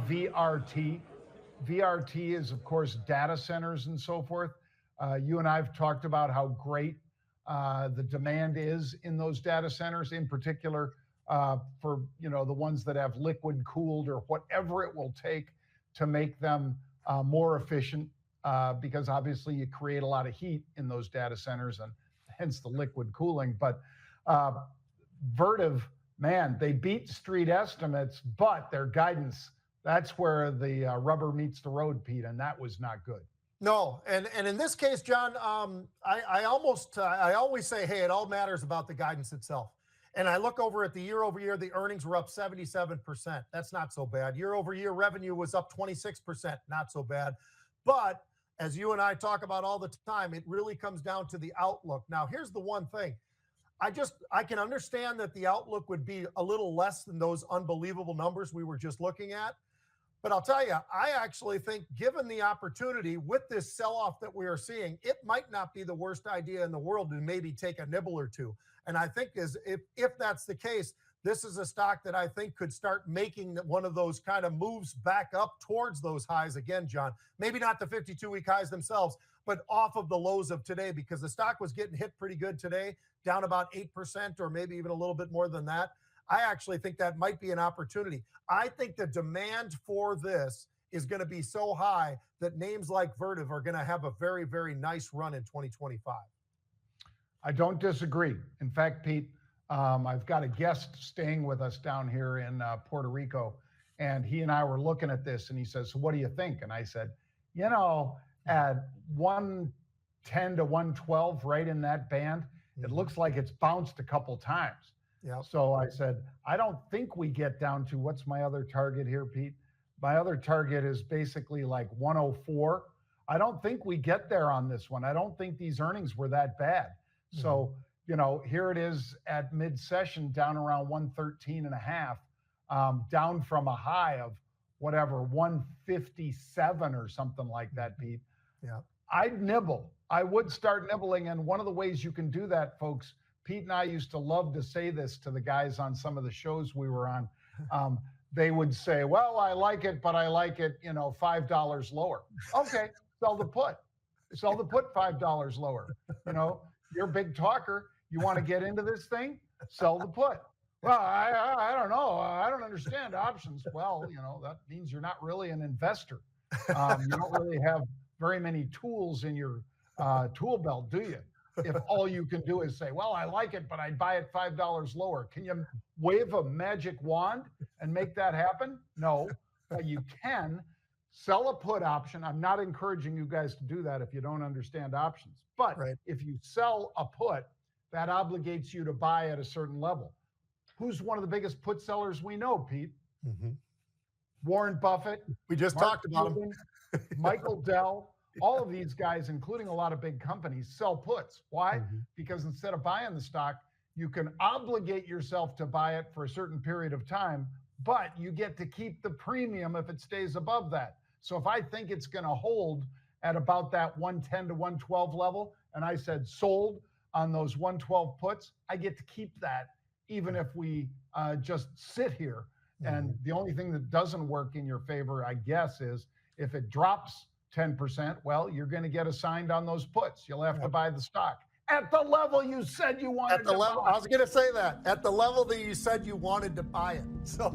VRT. VRT is, of course, data centers and so forth. You and I have talked about how great the demand is in those data centers, in particular for the ones that have liquid cooled or whatever it will take to make them more efficient, because obviously you create a lot of heat in those data centers and hence the liquid cooling. But Vertiv, man, they beat street estimates, but their guidance, that's where the rubber meets the road, Pete, and that was not good. No, and in this case, John, I always say, hey, it all matters about the guidance itself. And I look over at the year over year, the earnings were up 77%. That's not so bad. Year over year revenue was up 26%. Not so bad. But as you and I talk about all the time, it really comes down to the outlook. Now, here's the one thing. I can understand that the outlook would be a little less than those unbelievable numbers we were just looking at. But I'll tell you, I actually think given the opportunity with this sell-off that we are seeing, it might not be the worst idea in the world to maybe take a nibble or two. And I think if that's the case, this is a stock that I think could start making one of those kind of moves back up towards those highs again, John. Maybe not the 52-week highs themselves, but off of the lows of today, because the stock was getting hit pretty good today, down about 8% or maybe even a little bit more than that. I actually think that might be an opportunity. I think the demand for this is going to be so high that names like Vertiv are going to have a very, very nice run in 2025. I don't disagree. In fact, Pete, I've got a guest staying with us down here in Puerto Rico, and he and I were looking at this, and he says, so what do you think? And I said, at 110 to 112, right in that band, it looks like it's bounced a couple times. Yeah. So I said, I don't think we get down to, what's my other target here, Pete? My other target is basically like 104. I don't think we get there on this one. I don't think these earnings were that bad. So, here it is at mid-session down around 113 and a half, down from a high of whatever, 157 or something like that, Pete. Yeah. I'd nibble. I would start nibbling. And one of the ways you can do that, folks, Pete and I used to love to say this to the guys on some of the shows we were on. They would say, well, I like it, but I like it, $5 lower. Okay, sell the put. Sell the put $5 lower. You're a big talker. You want to get into this thing? Sell the put. Well, I don't know. I don't understand options. Well, that means you're not really an investor. You don't really have very many tools in your tool belt, do you? If all you can do is say, well, I like it, but I'd buy it $5 lower. Can you wave a magic wand and make that happen? No, but you can sell a put option. I'm not encouraging you guys to do that if you don't understand options. But if you sell a put, that obligates you to buy at a certain level. Who's one of the biggest put sellers we know, Pete? Warren Buffett. We just talked about him. Michael Dell. All of these guys, including a lot of big companies, sell puts. Why? Because instead of buying the stock, you can obligate yourself to buy it for a certain period of time, but you get to keep the premium if it stays above that. So if I think it's going to hold at about that 110 to 112 level, and I said sold on those 112 puts, I get to keep that even if we just sit here. And the only thing that doesn't work in your favor, I guess, is if it drops 10%, well, you're going to get assigned on those puts. You'll have to buy the stock at the level you said you wanted at the to level buy. I was going to say that at the level that you said you wanted to buy it. So